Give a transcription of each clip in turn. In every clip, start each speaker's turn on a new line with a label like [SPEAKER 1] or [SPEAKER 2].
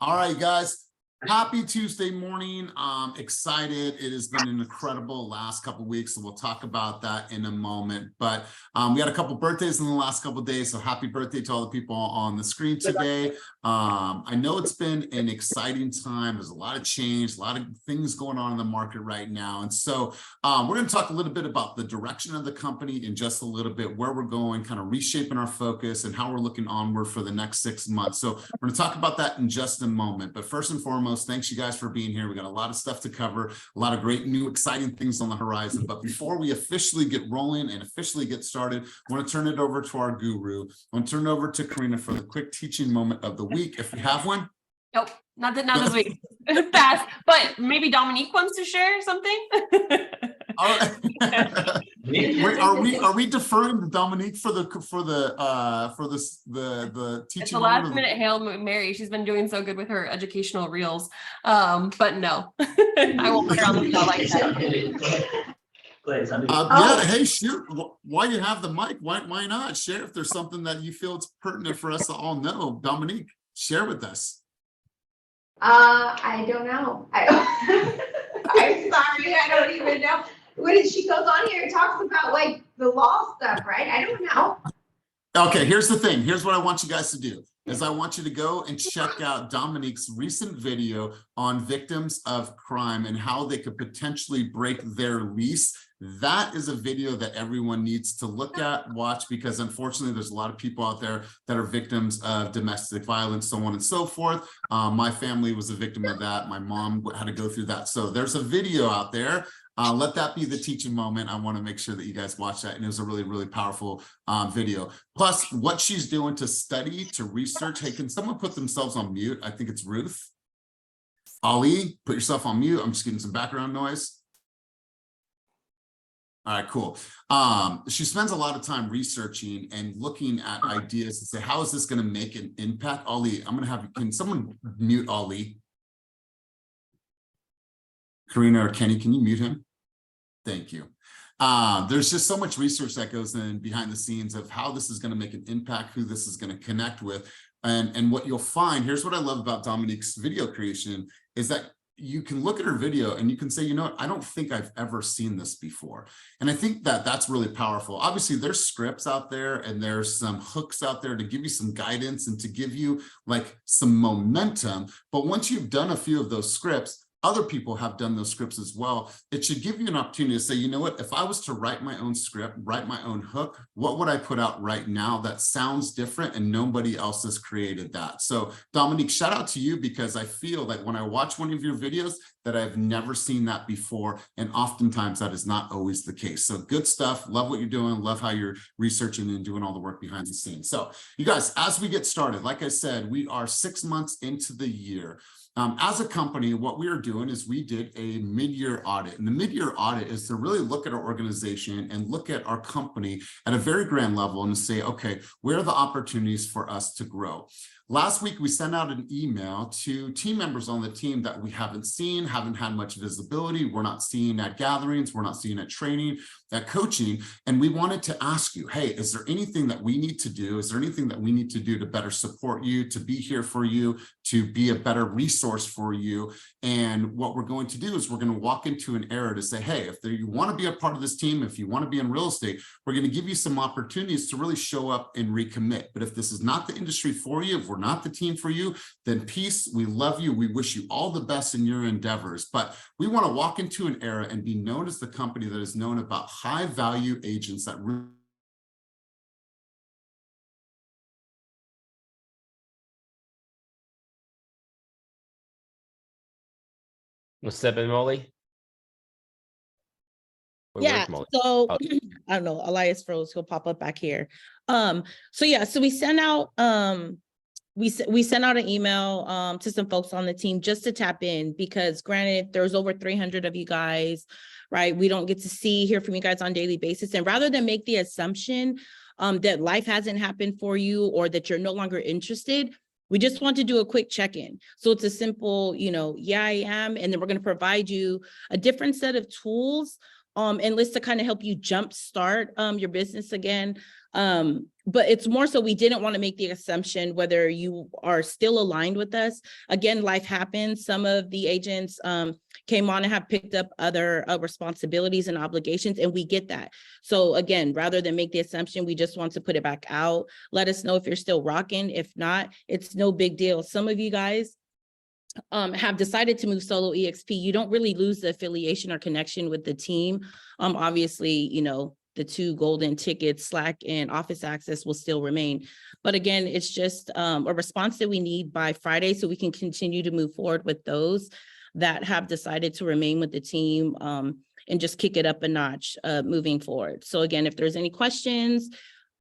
[SPEAKER 1] All right, guys. Happy Tuesday morning. Excited. It has been an incredible last couple of weeks, so we'll talk about that in a moment. But we had a couple birthdays in the last couple of days, so happy birthday to all the people on the screen today. I know it's been an exciting time. There's a lot of change, a lot of things going on in the market right now. And so we're going to talk a little bit about the direction of the company in just a little bit, where we're going, kind of reshaping our focus and how we're looking onward for the next 6 months. So we're going to talk about that in just a moment. But first and foremost, thanks you guys for being here. We got a lot of stuff to cover, a lot of great new exciting things on the horizon. But before we officially get rolling and officially get started, I want to turn it over to our guru. I want to turn it over to Karina for the quick teaching moment of the week, if we have one.
[SPEAKER 2] Nope, not this week. Fast, but maybe Dominique wants to share something.
[SPEAKER 1] All right. Wait, are we deferring to Dominique for the teaching?
[SPEAKER 2] It's the last minute Hail Mary. She's been doing so good with her educational reels. But no, I won't put her on the spot like that.
[SPEAKER 1] Yeah, hey, shoot. Why you have the mic? Why not share if there's something that you feel it's pertinent for us to all know? Dominique, share with us.
[SPEAKER 3] I don't know. I'm sorry, I don't even know. When she goes on here and talks about like the law stuff, right? I don't know.
[SPEAKER 1] Okay, here's the thing. Here's what I want you guys to do. Is I want you to go and check out Dominique's recent video on victims of crime and how they could potentially break their lease. That is a video that everyone needs to look at, watch, because unfortunately there's a lot of people out there that are victims of domestic violence, so on and so forth. My family was a victim of that. My mom had to go through that. So there's a video out there. Let that be the teaching moment. I want to make sure that you guys watch that. And it was a really, really powerful video. Plus what she's doing to study, to research. Hey, can someone put themselves on mute? I think it's Ruth. Ali, put yourself on mute. I'm just getting some background noise. All right, cool. She spends a lot of time researching and looking at ideas to say, how is this going to make an impact? Ali, I'm going to have, can someone mute Ali? Karina or Kenny, can you mute him? Thank you. There's just so much research that goes in behind the scenes of how this is going to make an impact, who this is going to connect with. And what you'll find, here's what I love about Dominique's video creation, is that you can look at her video and you can say, you know what, I don't think I've ever seen this before. And I think that that's really powerful. Obviously, there's scripts out there and there's some hooks out there to give you some guidance and to give you like some momentum. But once you've done a few of those scripts, other people have done those scripts as well. It should give you an opportunity to say, you know what, if I was to write my own script, write my own hook, what would I put out right now that sounds different and nobody else has created that? So Dominique, shout out to you, because I feel that when I watch one of your videos that I've never seen that before. And oftentimes that is not always the case. So good stuff. Love what you're doing. Love how you're researching and doing all the work behind the scenes. So you guys, as we get started, like I said, we are 6 months into the year. As a company, what we are doing is we did a mid-year audit, and the mid-year audit is to really look at our organization and look at our company at a very grand level and say, okay, where are the opportunities for us to grow? Last week, we sent out an email to team members on the team that we haven't seen, haven't had much visibility. We're not seeing at gatherings. We're not seeing at training, at coaching. And we wanted to ask you, hey, is there anything that we need to do? Is there anything that we need to do to better support you, to be here for you, to be a better resource for you? And what we're going to do is we're going to walk into an era to say, hey, if you want to be a part of this team, if you want to be in real estate, we're going to give you some opportunities to really show up and recommit. But if this is not the industry for you, if we're not the team for you, then peace. We love you. We wish you all the best in your endeavors. But we want to walk into an era and be known as the company that is known about high value agents that really
[SPEAKER 4] What's up, Molly?
[SPEAKER 5] Yeah, so I don't know, Elias froze, he'll pop up back here. So we sent out we sent out an email to some folks on the team just to tap in, because granted, there's over 300 of you guys, right? We don't get to hear from you guys on a daily basis. And rather than make the assumption that life hasn't happened for you or that you're no longer interested, we just want to do a quick check-in. So it's a simple, yeah, I am. And then we're going to provide you a different set of tools and lists to kind of help you jumpstart your business again. But it's more so we didn't want to make the assumption whether you are still aligned with us. Again, life happens. Some of the agents came on and have picked up other responsibilities and obligations, and we get that. So again, rather than make the assumption, we just want to put it back out. Let us know if you're still rocking. If not, it's no big deal. Some of you guys have decided to move solo EXP. You don't really lose the affiliation or connection with the team. Obviously, you know, the 2 golden tickets, Slack and Office Access, will still remain. But again, it's just a response that we need by Friday so we can continue to move forward with those that have decided to remain with the team and just kick it up a notch moving forward. So again, if there's any questions,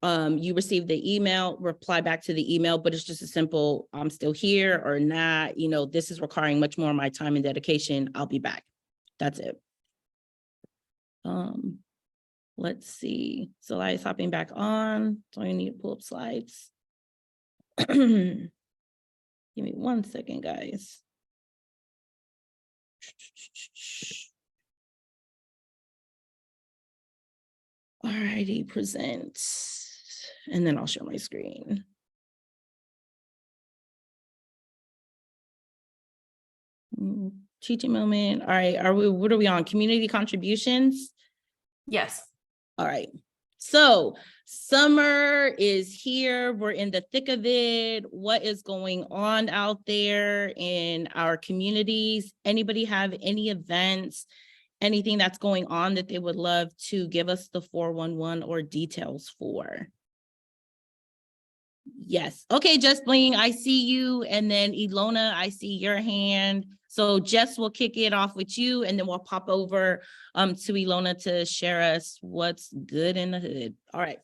[SPEAKER 5] you receive the email, reply back to the email, but it's just a simple, I'm still here or not, you know, this is requiring much more of my time and dedication. I'll be back. That's it. Let's see. So Elias hopping back on. So I need to pull up slides. Give me 1 second, guys. Alrighty, present. And then I'll share my screen. Teaching moment. All right, what are we on? Community contributions?
[SPEAKER 2] Yes.
[SPEAKER 5] All right. So summer is here. We're in the thick of it. What is going on out there in our communities? Anybody have any events, anything that's going on that they would love to give us the 411 or details for? Yes. Okay, Jess Bling, I see you. And then Ilona, I see your hand. So Jess will kick it off with you, and then we'll pop over to Ilona to share us what's good in the hood. All right.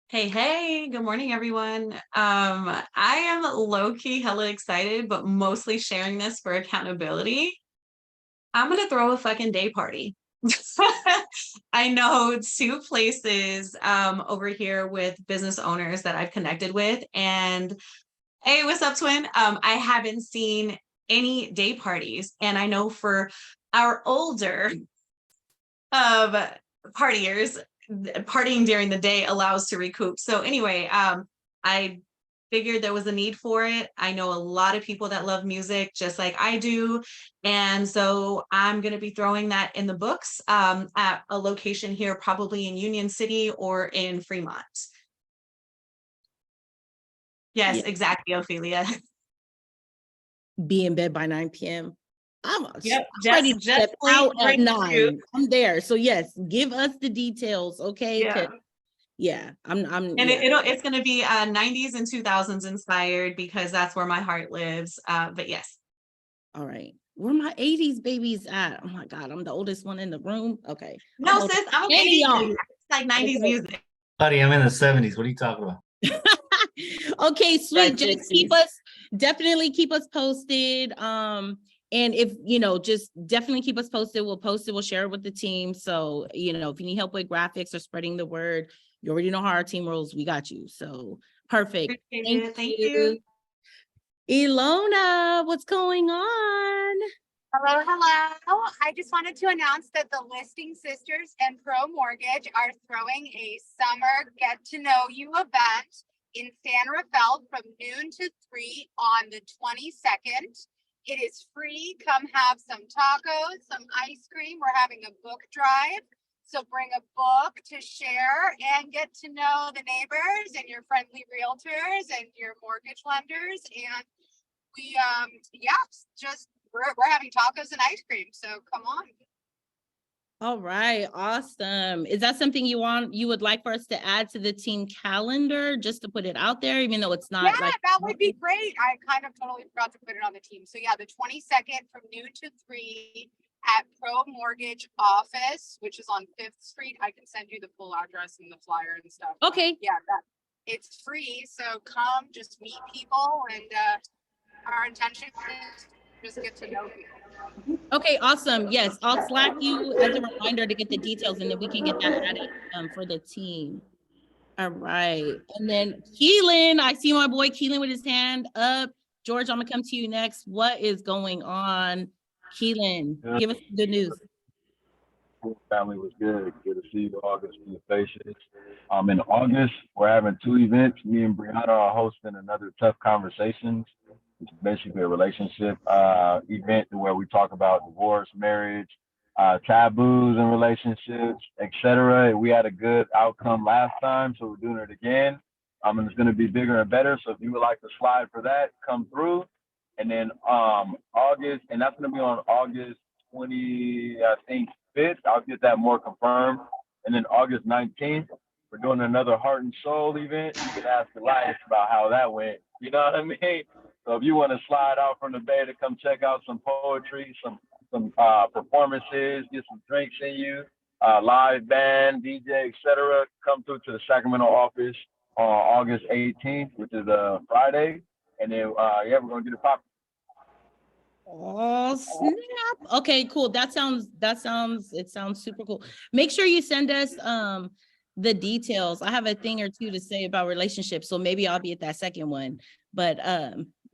[SPEAKER 6] Hey, good morning, everyone. I am low-key hella excited, but mostly sharing this for accountability. I'm gonna throw a fucking day party. I know 2 places over here with business owners that I've connected with, and hey, what's up, twin? I haven't seen any day parties, and I know for our older partiers, partying during the day allows to recoup. So anyway, I figured there was a need for it. I know a lot of people that love music just like I do. And so I'm going to be throwing that in the books at a location here, probably in Union City or in Fremont. Yes,
[SPEAKER 5] Yeah.
[SPEAKER 6] exactly, Ophelia.
[SPEAKER 5] Be in bed by 9 p.m. I'm
[SPEAKER 6] Yep,
[SPEAKER 5] ready to
[SPEAKER 6] just
[SPEAKER 5] step out at
[SPEAKER 6] right
[SPEAKER 5] 9. I'm there. So yes, give us the details, okay?
[SPEAKER 6] Yeah.
[SPEAKER 5] Yeah, I'm
[SPEAKER 6] And
[SPEAKER 5] yeah.
[SPEAKER 6] it's going to be 90s and 2000s inspired because that's where my heart lives. But yes.
[SPEAKER 5] All right. Where my 80s babies at? Oh my God, I'm the oldest one in the room. Okay.
[SPEAKER 6] No, sis, I'm an 80s baby. It's like 90s music.
[SPEAKER 7] Buddy, I'm in the 70s. What are you talking about?
[SPEAKER 5] Okay, sweet.
[SPEAKER 6] Right,
[SPEAKER 5] Just
[SPEAKER 6] Gypsies.
[SPEAKER 5] definitely keep us posted. And if, you know, just definitely keep us posted. We'll post it, we'll share it with the team. So, you know, if you need help with graphics or spreading the word, you already know how our team rolls. We got you. So perfect.
[SPEAKER 6] Thank you.
[SPEAKER 5] Ilona, what's going on?
[SPEAKER 8] Hello. I just wanted to announce that the Listing Sisters and Pro Mortgage are throwing a summer get to know you event in San Rafael from noon to 3 on the 22nd. It is free. Come have some tacos, some ice cream. We're having a book drive. So bring a book to share and get to know the neighbors and your friendly realtors and your mortgage lenders. And we, we're having tacos and ice cream. So come on.
[SPEAKER 5] All right, awesome. Is that something you would like for us to add to the team calendar, just to put it out there, even though it's not
[SPEAKER 8] Yeah, that would be great. I kind of totally forgot to put it on the team. So yeah, the 22nd from noon to 3 at Pro Mortgage Office, which is on 5th Street. I can send you the full address and the flyer and stuff.
[SPEAKER 5] Okay.
[SPEAKER 8] Yeah, it's free. So come just meet people, and our intention is just get to know people.
[SPEAKER 5] Okay, awesome. Yes, I'll Slack you as a reminder to get the details, and then we can get that added for the team. All right. And then Keelan, I see my boy Keelan with his hand up. George, I'm gonna come to you next. What is going on? Keelan, give us the good news.
[SPEAKER 9] Cool family was good. Good to see you, August, in the faces. In August, we're having 2 events. Me and Brianna are hosting another Tough Conversations. It's basically a relationship event where we talk about divorce, marriage, taboos in relationships, etc. We had a good outcome last time, so we're doing it again. And it's going to be bigger and better. So if you would like to slide for that, come through. And then August, and that's going to be on August 20, I think 5th. I'll get that more confirmed. And then August 19th, we're doing another Heart and Soul event. You can ask Elias about how that went. You know what I mean? So if you want to slide out from the Bay to come check out some poetry, some performances, get some drinks in you, live band, DJ, etc., come through to the Sacramento office on August 18th, which is a Friday. And then, yeah, we're going to get it popping.
[SPEAKER 5] Oh, snap. Okay, cool. It sounds super cool. Make sure you send us the details. I have a thing or two to say about relationships, so maybe I'll be at that second one. But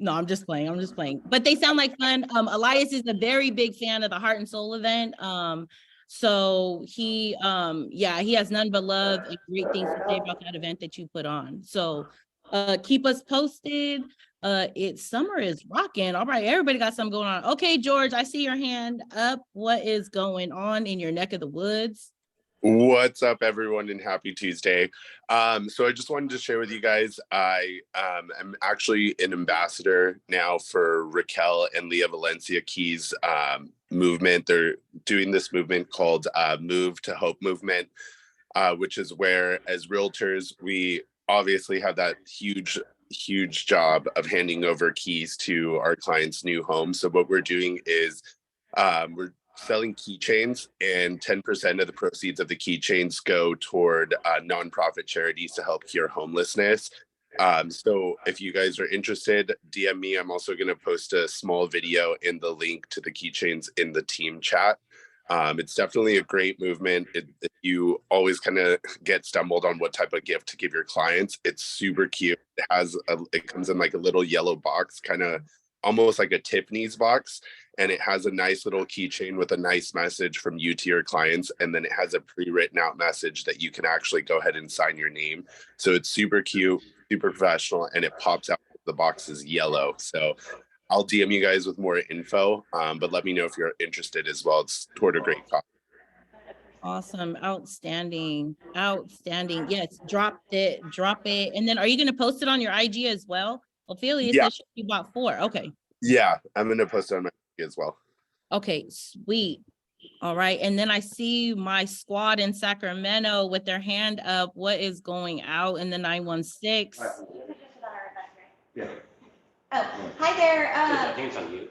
[SPEAKER 5] no, I'm just playing. But they sound like fun. Elias is a very big fan of the Heart and Soul event. So he has none but love and great things to say about that event that you put on. So keep us posted. Summer is rocking. All right, everybody got something going on. Okay, George, I see your hand up. What is going on in your neck of the woods?
[SPEAKER 10] What's up, everyone, and happy Tuesday. So I just wanted to share with you guys, I am actually an ambassador now for Raquel and Leah Valencia Keys movement. They're doing this movement called Move to Hope movement, which is where, as realtors, we obviously have that huge job of handing over keys to our clients' new homes. So what we're doing is we're selling keychains, and 10% of the proceeds of the keychains go toward nonprofit charities to help cure homelessness. So if you guys are interested, DM me. I'm also going to post a small video and the link to the keychains in the team chat. It's definitely a great movement. You always kind of get stumbled on what type of gift to give your clients. It's super cute. It comes in like a little yellow box, kind of almost like a Tiffany's box. And it has a nice little keychain with a nice message from you to your clients. And then it has a pre-written out message that you can actually go ahead and sign your name. So it's super cute, super professional, and it pops out. The box is yellow. So I'll DM you guys with more info, but let me know if you're interested as well. It's toward a great cause.
[SPEAKER 5] Awesome. Outstanding. Yes, drop it. And then are you going to post it on your IG as well? Ophelia says she bought 4. Okay.
[SPEAKER 10] Yeah, I'm going to post it on my IG as well.
[SPEAKER 5] Okay, sweet. All right. And then I see my squad in Sacramento with their hand up. What is going out in the 916?
[SPEAKER 10] Yeah.
[SPEAKER 3] Oh, hi there.
[SPEAKER 4] I think it's on you.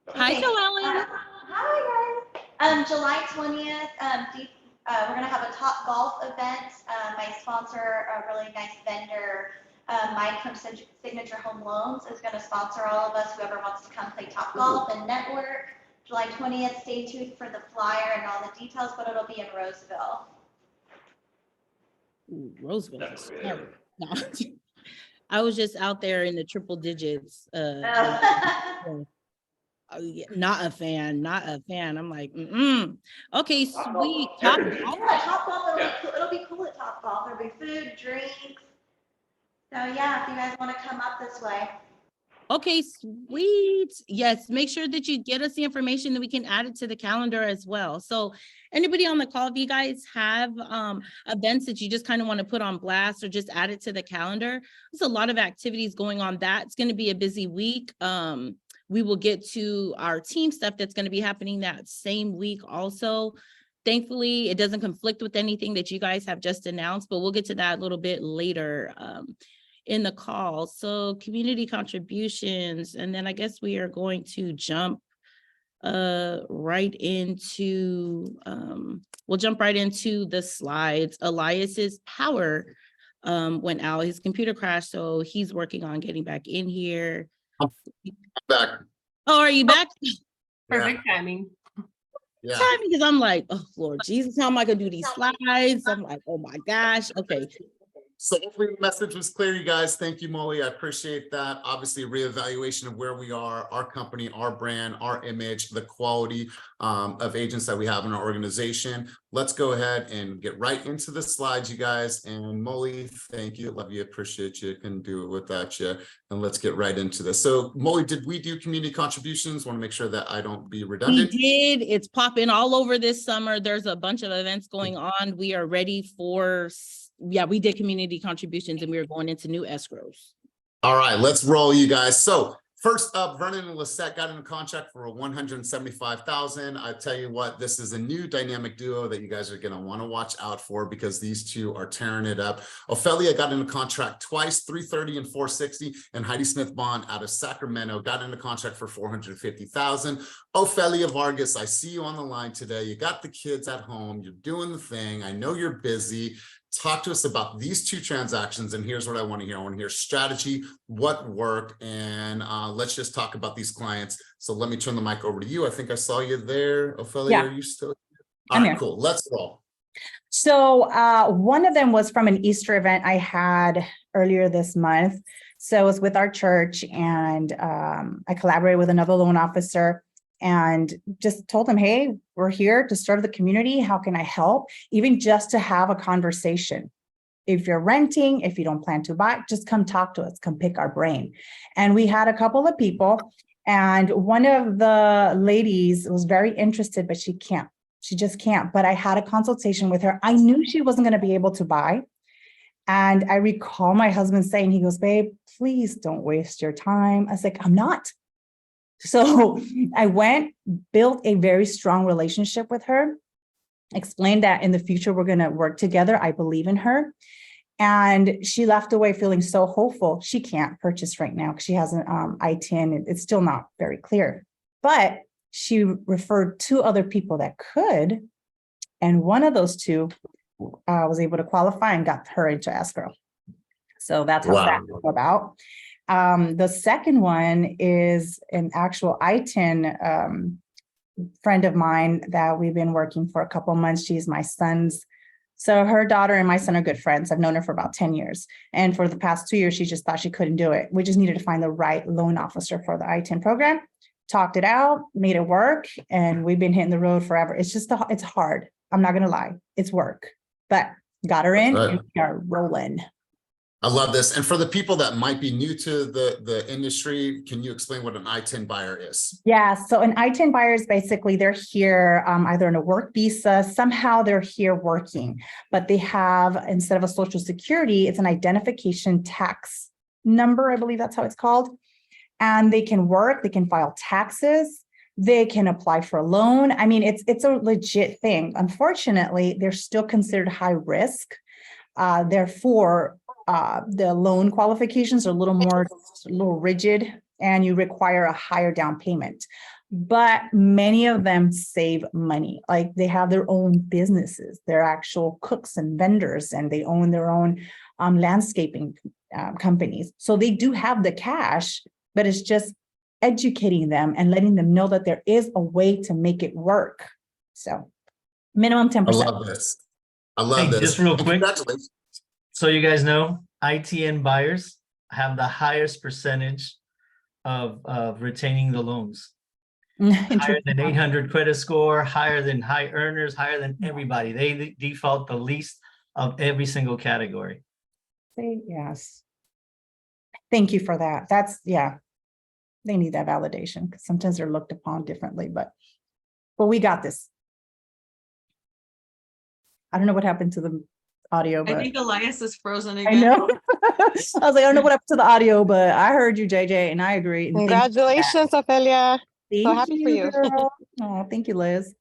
[SPEAKER 5] Hi, Joellen.
[SPEAKER 3] Hi guys. July 20th, we're gonna have a Top Golf event. My sponsor, a really nice vendor, Mike from Signature Home Loans, is gonna sponsor all of us, whoever wants to come play Top Golf and network. July 20th, stay tuned for the flyer and all the details, but it'll be in Roseville.
[SPEAKER 5] Ooh, Roseville. No. I was just out there in the triple digits. Not a fan. I'm like, okay, sweet. Top
[SPEAKER 3] Golf, it'll be cool at Top Golf. There'll be food, drinks. So yeah, if you guys want to come up this way.
[SPEAKER 5] Okay, sweet. Yes, make sure that you get us the information that we can add it to the calendar as well. So anybody on the call, if you guys have events that you just kind of want to put on blast or just add it to the calendar, there's a lot of activities going on. That's going to be a busy week. We will get to our team stuff that's going to be happening that same week also. Thankfully, it doesn't conflict with anything that you guys have just announced, but we'll get to that a little bit later in the call. So community contributions, and then I guess we are going to jump right into, we'll jump right into the slides. Elias's power went out, his computer crashed, so he's working on getting back in here.
[SPEAKER 1] I'm back.
[SPEAKER 5] Oh, are you back?
[SPEAKER 2] Perfect timing.
[SPEAKER 1] Yeah.
[SPEAKER 5] Timing, because I'm like, oh Lord Jesus, how am I gonna do these slides? I'm like, oh my gosh. Okay.
[SPEAKER 1] So hopefully the message was clear, you guys. Thank you, Molly. I appreciate that. Obviously, reevaluation of where we are, our company, our brand, our image, the quality of agents that we have in our organization. Let's go ahead and get right into the slides, you guys. And Molly, thank you. Love you. Appreciate you. Couldn't do it without you. And let's get right into this. So Molly, did we do community contributions? Want to make sure that I don't be
[SPEAKER 5] We
[SPEAKER 1] redundant.
[SPEAKER 5] did. It's popping all over this summer. There's a bunch of events going on. We are ready for, yeah, we did community contributions and we are going into new escrows.
[SPEAKER 1] All right, let's roll, you guys. So first up, Vernon and Lisette got in a contract for $175,000. I tell you what, this is a new dynamic duo that you guys are going to want to watch out for because these two are tearing it up. Ophelia got in a contract twice, $330,000 and $460,000, and Heidi Smith Bond out of Sacramento got in a contract for $450,000. Ophelia Vargas, I see you on the line today. You got the kids at home. You're doing the thing. I know you're busy. Talk to us about these two transactions, and here's what I want to hear. I want to hear strategy, what worked, and let's just talk about these clients. So let me turn the mic over to you. I think I saw you there. Ophelia,
[SPEAKER 11] Yeah.
[SPEAKER 1] Are you still?
[SPEAKER 11] I'm
[SPEAKER 1] All right,
[SPEAKER 11] here.
[SPEAKER 1] cool. Let's roll.
[SPEAKER 11] So one of them was from an Easter event I had earlier this month. So it was with our church, and I collaborated with another loan officer and just told them, hey, we're here to serve the community. How can I help? Even just to have a conversation. If you're renting, if you don't plan to buy, just come talk to us, come pick our brain. And we had a couple of people, and one of the ladies was very interested, but she just can't. But I had a consultation with her. I knew she wasn't going to be able to buy. And I recall my husband saying, he goes, babe, please don't waste your time. I was like, I'm not. So I went, built a very strong relationship with her, explained that in the future, we're going to work together. I believe in her. And she left away feeling so hopeful. She can't purchase right now because she has an I-10. It's still not very clear, but she referred two other people that could. And one of those two was able to qualify and got her into escrow. So that's how that came about. The second one is an actual I-10 friend of mine that we've been working for a couple of months. She's my son's. So her daughter and my son are good friends. I've known her for about 10 years. And for the past 2 years, she just thought she couldn't do it. We just needed to find the right loan officer for the I-10 program, talked it out, made it work. And we've been hitting the road forever. It's just, it's hard. I'm not going to lie. It's work, but got her in and we are rolling.
[SPEAKER 1] I love this. And for the people that might be new to the industry, can you explain what an I-10 buyer is?
[SPEAKER 11] Yeah, so an I-10 buyer is basically they're here either on a work visa, somehow they're here working, but they have, instead of a social security, it's an identification tax number, I believe that's how it's called. And they can work, they can file taxes, they can apply for a loan. I mean, it's a legit thing. Unfortunately, they're still considered high risk. Therefore, the loan qualifications are a little rigid, and you require a higher down payment. But many of them save money. Like they have their own businesses, they're actual cooks and vendors, and they own their own landscaping companies. So they do have the cash, but it's just educating them and letting them know that there is a way to make it work. So minimum 10%.
[SPEAKER 1] I love this. I love this.
[SPEAKER 7] Just real
[SPEAKER 1] And
[SPEAKER 7] quick.
[SPEAKER 1] congratulations.
[SPEAKER 7] So you guys know, ITN buyers have the highest percentage of retaining the loans. Higher than 800 credit score, higher than high earners, higher than everybody. They default the least of every single category.
[SPEAKER 11] Yes. Thank you for that. That's, yeah, they need that validation because sometimes they're looked upon differently, but we got this. I don't know what happened to the audio, but
[SPEAKER 6] I think Elias is frozen again.
[SPEAKER 11] I know. I was like, I don't know what happened to the audio, but I heard you, JJ, and I agree. And
[SPEAKER 8] Congratulations, Ophelia. So happy for you.
[SPEAKER 11] Girl. Oh, thank you, Liz.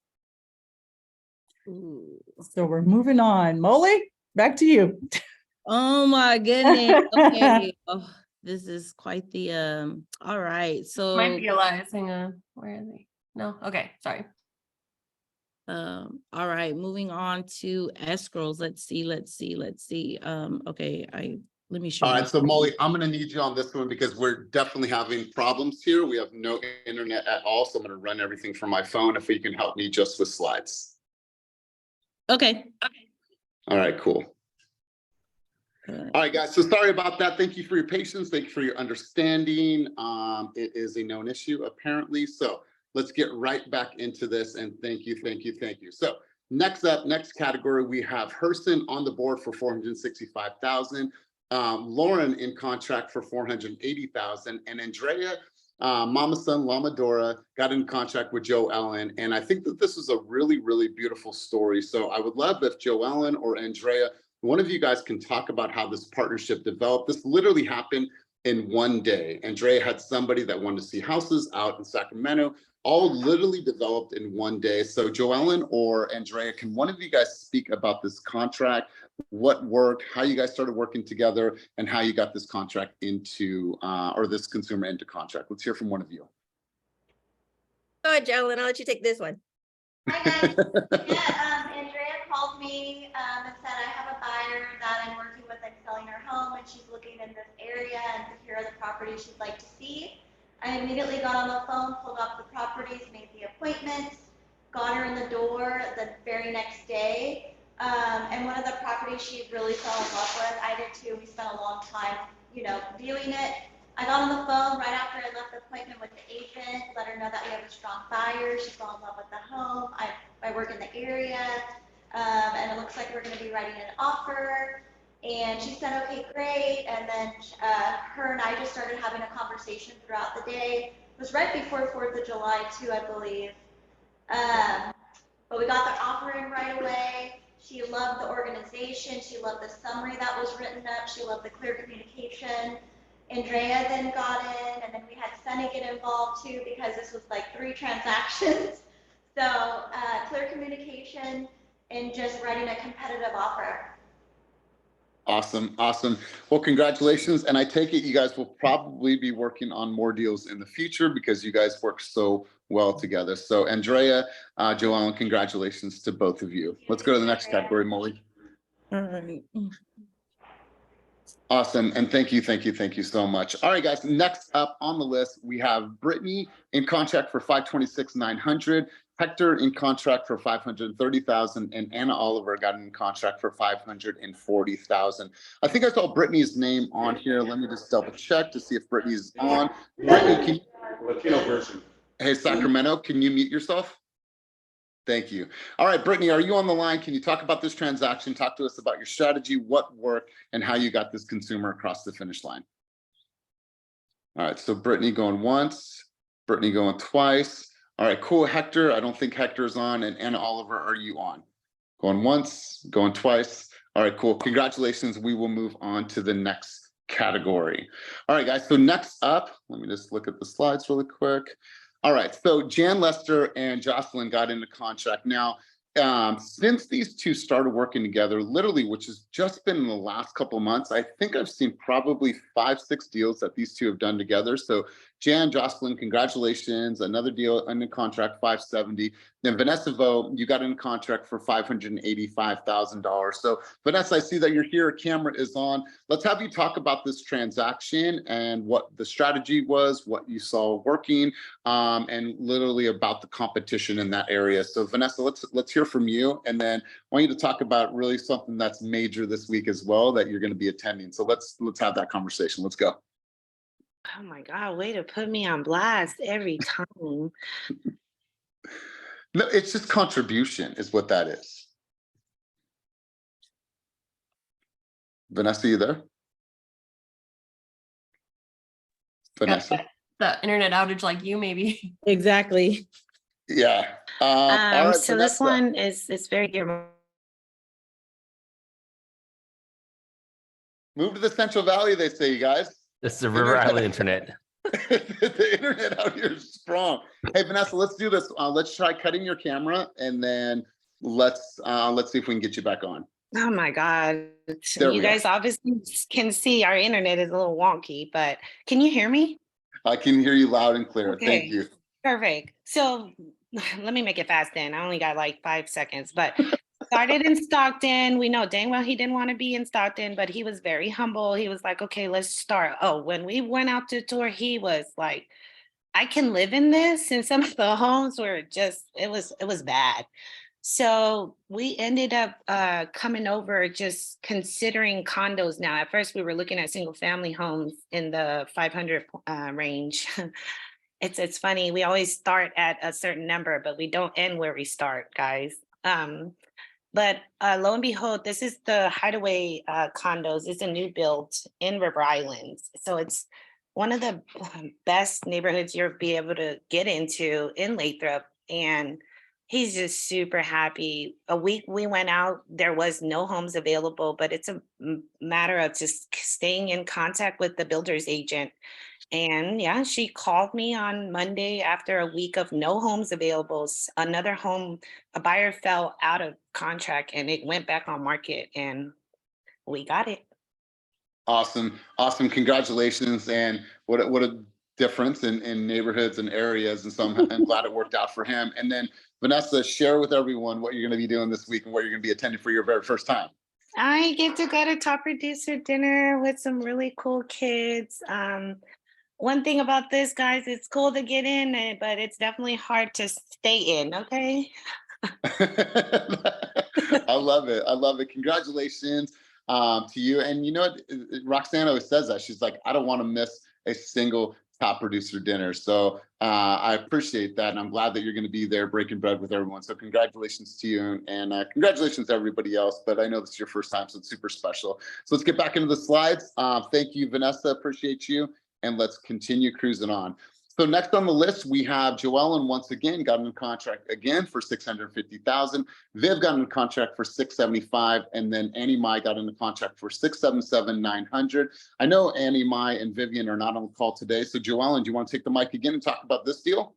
[SPEAKER 11] So we're moving on. Molly, back to you.
[SPEAKER 5] Oh my goodness. Okay. Oh, this is quite the all right. So
[SPEAKER 2] Might be Elias. Hang on. Where are they? No. Okay. Sorry.
[SPEAKER 5] all right, moving on to escrows. Let's see. Okay, let me show
[SPEAKER 1] All
[SPEAKER 5] you.
[SPEAKER 1] right, so Molly, I'm going to need you on this one because we're definitely having problems here. We have no internet at all, so I'm going to run everything from my phone. If you can help me just with slides.
[SPEAKER 5] Okay.
[SPEAKER 1] All right, cool. All right, guys. So sorry about that. Thank you for your patience. Thank you for your understanding. It is a known issue, apparently. So let's get right back into this. And thank you, thank you, thank you. So next up, next category, we have Hurston on the board for 465,000. Lauren in contract for 480,000, and Andrea, Mama Son Lamadora, got in contract with Joe Ellen. And I think that this is a really, really beautiful story. So I would love if Joe Ellen or Andrea, one of you guys, can talk about how this partnership developed. This literally happened in one day. Andrea had somebody that wanted to see houses out in Sacramento, all literally developed in one day. So Joellen or Andrea, can one of you guys speak about this contract, what worked, how you guys started working together, and how you got this contract into, or this consumer into contract? Let's hear from one of you.
[SPEAKER 12] Go ahead, Joellen, I'll let you take this one.
[SPEAKER 3] Hi guys. Yeah, Andrea called me and said I have a buyer that I'm working with and selling her home, and she's looking in this area, and here are the properties she'd like to see. I immediately got on the phone, pulled up the properties, made the appointments, got her in the door the very next day. And one of the properties she really fell in love with, I did too. We spent a long time, viewing it. I got on the phone right after I left the appointment with the agent, let her know that we have a strong buyer. She fell in love with the home. I work in the area, and it looks like we're going to be writing an offer. And she said, okay, great. And then her and I just started having a conversation throughout the day. It was right before 4th of July too, I believe. But we got the offer in right away. She loved the organization. She loved the summary that was written up. She loved the clear communication. Andrea then got in, and then we had Sunny get involved too, because this was like 3 transactions. So clear communication and just writing a competitive offer.
[SPEAKER 1] Awesome, awesome. Well, congratulations. And I take it you guys will probably be working on more deals in the future because you guys work so well together. So Andrea, Joellen, congratulations to both of you. Let's go to the next category, Molly.
[SPEAKER 5] All right.
[SPEAKER 1] Awesome. And thank you so much. All right, guys, next up on the list, we have Brittany in contract for 526,900, Hector in contract for 530,000, and Anna Oliver got in contract for 540,000. I think I saw Brittany's name on here. Let me just double check to see if Brittany's on. Brittany, can you, Latino version. Hey, Sacramento, can you mute yourself? Thank you. All right, Brittany, are you on the line? Can you talk about this transaction? Talk to us about your strategy, what worked, and how you got this consumer across the finish line. All right, so Brittany going once, Brittany going twice. All right, cool. Hector, I don't think Hector's on. And Anna Oliver, are you on? Going once, going twice. All right, cool. Congratulations. We will move on to the next category. All right, guys. So next up, let me just look at the slides really quick. All right, so Jan Lester and Jocelyn got into contract. Now, since these two started working together, literally, which has just been in the last couple of months, I think I've seen probably 5-6 deals that these two have done together. So Jan, Jocelyn, congratulations. Another deal under contract, 570. Then Vanessa Vo, you got in contract for $585,000. So Vanessa, I see that you're here, camera is on. Let's have you talk about this transaction and what the strategy was, what you saw working, and literally about the competition in that area. So Vanessa, let's hear from you. And then I want you to talk about really something that's major this week as well that you're going to be attending. So let's have that conversation. Let's go.
[SPEAKER 13] Oh my God, way to put me on blast every time.
[SPEAKER 1] No, it's just contribution is what that is. Vanessa, you there? Vanessa?
[SPEAKER 2] The internet outage like you, maybe.
[SPEAKER 5] Exactly.
[SPEAKER 1] Yeah. All right,
[SPEAKER 13] so this one is very dear.
[SPEAKER 1] Move to the Central Valley, they say, you guys.
[SPEAKER 4] This is a River Island internet.
[SPEAKER 1] The internet out here is strong. Hey, Vanessa, let's do this. Let's try cutting your camera, and then let's see if we can get you back on.
[SPEAKER 13] Oh my God. You guys obviously can see our internet is a little wonky, but can you hear me?
[SPEAKER 1] I can hear you loud and clear.
[SPEAKER 13] Okay.
[SPEAKER 1] Thank you.
[SPEAKER 13] Perfect. So let me make it fast then. I only got like 5 seconds, but started in Stockton. We know dang well he didn't want to be in Stockton, but he was very humble. He was like, okay, let's start. Oh, when we went out to tour, he was like, I can live in this. And some of the homes were just, it was bad. So we ended up coming over just considering condos now. At first, we were looking at single family homes in the 500 range. It's funny. We always start at a certain number, but we don't end where we start, guys. But lo and behold, this is the Hideaway condos. It's a new build in River Islands. So it's one of the best neighborhoods you'll be able to get into in Lathrop. And he's just super happy. A week we went out, there was no homes available, but it's a matter of just staying in contact with the builder's agent. And yeah, she called me on Monday after a week of no homes available. Another home, a buyer fell out of contract and it went back on market and we got it.
[SPEAKER 1] Awesome. Awesome. Congratulations. And what a difference in neighborhoods and areas. And so I'm glad it worked out for him. And then Vanessa, share with everyone what you're going to be doing this week and what you're going to be attending for your very first time.
[SPEAKER 13] I get to go to top producer dinner with some really cool kids. One thing about this, guys, it's cool to get in, but it's definitely hard to stay in, okay?
[SPEAKER 1] I love it. I love it. Congratulations to you. And you know what? Roxanne always says that. She's like, I don't want to miss a single top producer dinner. So I appreciate that. And I'm glad that you're going to be there breaking bread with everyone. So congratulations to you and congratulations to everybody else. But I know this is your first time, so it's super special. So let's get back into the slides. Thank you, Vanessa. Appreciate you. And let's continue cruising on. So next on the list, we have Joellen once again got in contract again for $650,000. Viv got in contract for $675,000, and then Annie Mai got in the contract for $677,900. I know Annie Mai and Vivian are not on the call today, so Joellen, do you want to take the mic again and talk about this deal?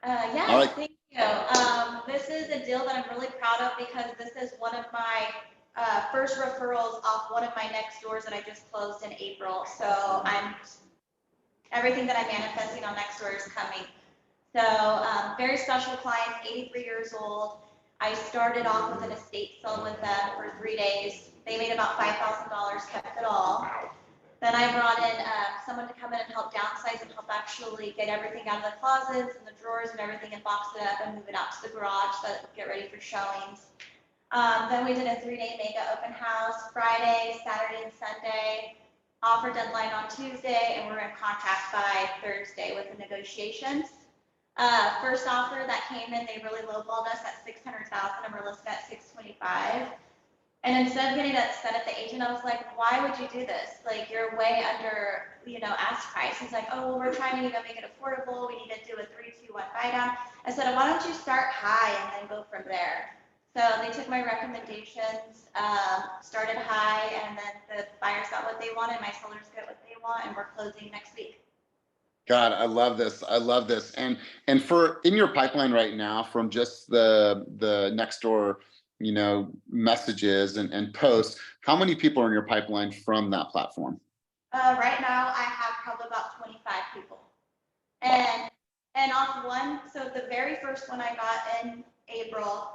[SPEAKER 3] Yes,
[SPEAKER 1] All right.
[SPEAKER 3] thank you. This is a deal that I'm really proud of because this is one of my first referrals off one of my next doors that I just closed in April. So everything that I'm manifesting on next door is coming. So very special client, 83 years old. I started off with an estate sale with them for 3 days. They made about $5,000, kept it all. Then I brought in someone to come in and help downsize and help actually get everything out of the closets and the drawers and everything and box it up and move it out to the garage so that we get ready for showings. Then we did a 3-day mega open house, Friday, Saturday, and Sunday. Offer deadline on Tuesday, and we're in contract by Thursday with the negotiations. First offer that came in, they really lowballed us at $600,000, and we're listed at $625,000. And instead of getting upset at the agent, I was like, "Why would you do this? Like, you're way under, ask price." He's like, "Oh, well, we're trying to, make it affordable. We need to do a 3-2-1 buy down." I said, "Why don't you start high and then go from there?" So they took my recommendations, started high, and then the buyers got what they wanted, my sellers get what they want, and we're closing next week.
[SPEAKER 1] God, I love this. I love this. And for in your pipeline right now, from just the next door, messages and posts, how many people are in your pipeline from that platform?
[SPEAKER 3] Right now, I have probably about 25 people, and off one. So the very first one I got in April.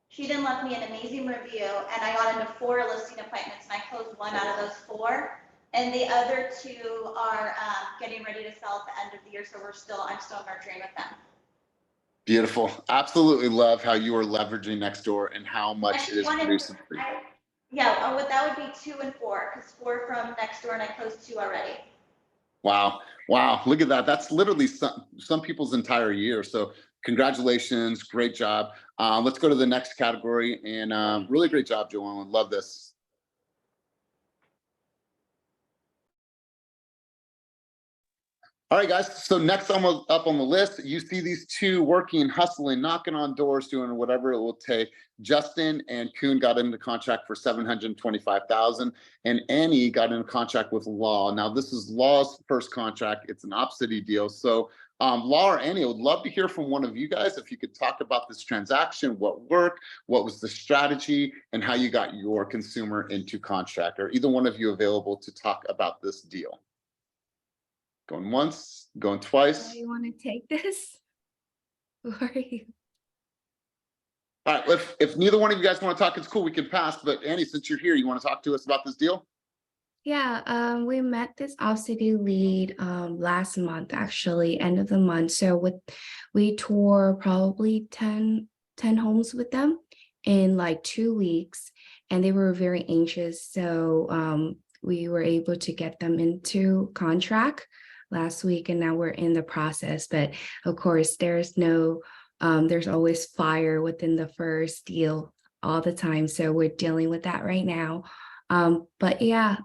[SPEAKER 3] She then left me an amazing review, and I got into 4 listing appointments, and I closed 1 out of those 4. And the other 2 are getting ready to sell at the end of the year, so I'm still nurturing with them.
[SPEAKER 1] Beautiful. Absolutely love how you are leveraging Nextdoor and how much it is producing for you.
[SPEAKER 3] That would be 2 and 4, because 4 from Nextdoor, and I closed 2 already.
[SPEAKER 1] Wow. Look at that. That's literally some people's entire year. So congratulations. Great job. Let's go to the next category, and really great job, Joellen. Love this. All right, guys. So next up on the list, you see these 2 working, hustling, knocking on doors, doing whatever it will take. Justin and Kuhn got into contract for $725,000, and Annie got into contract with Law. Now, this is Law's first contract. It's an Opcity deal. So Law or Annie, I would love to hear from one of you guys if you could talk about this transaction, what worked, what was the strategy, and how you got your consumer into contract. Are either one of you available to talk about this deal? Going once, going twice.
[SPEAKER 14] You want to take this? Who are you?
[SPEAKER 1] All right, if neither one of you guys want to talk, it's cool, we can pass. But Annie, since you're here, you want to talk to us about this deal?
[SPEAKER 14] Yeah, we met this off-city lead last month, actually, end of the month. So we tour probably 10 homes with them in like 2 weeks, and they were very anxious. So we were able to get them into contract last week, and now we're in the process. But of course, there's always fire within the first deal all the time. So we're dealing with that right now. But yeah,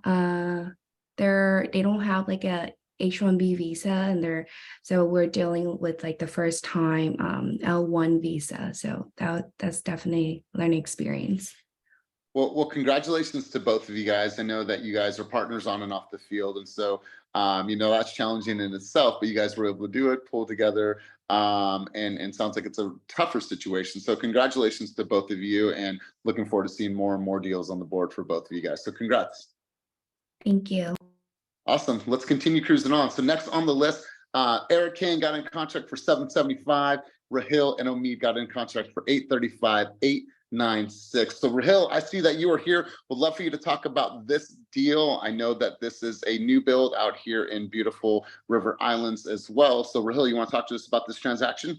[SPEAKER 14] they don't have like a H-1B visa, and so we're dealing with like the first time L1 visa. So that's definitely learning experience.
[SPEAKER 1] Well, congratulations to both of you guys. I know that you guys are partners on and off the field. And so, that's challenging in itself, but you guys were able to do it, pull together, and sounds like it's a tougher situation. So congratulations to both of you, and looking forward to seeing more and more deals on the board for both of you guys. So congrats.
[SPEAKER 14] Thank you.
[SPEAKER 1] Awesome. Let's continue cruising on. So next on the list, Eric Kane got in contract for $775. Rahil and Omid got in contract for $835, $896. So Rahil, I see that you are here. Would love for you to talk about this deal. I know that this is a new build out here in beautiful River Islands as well. So Rahil, you want to talk to us about this transaction?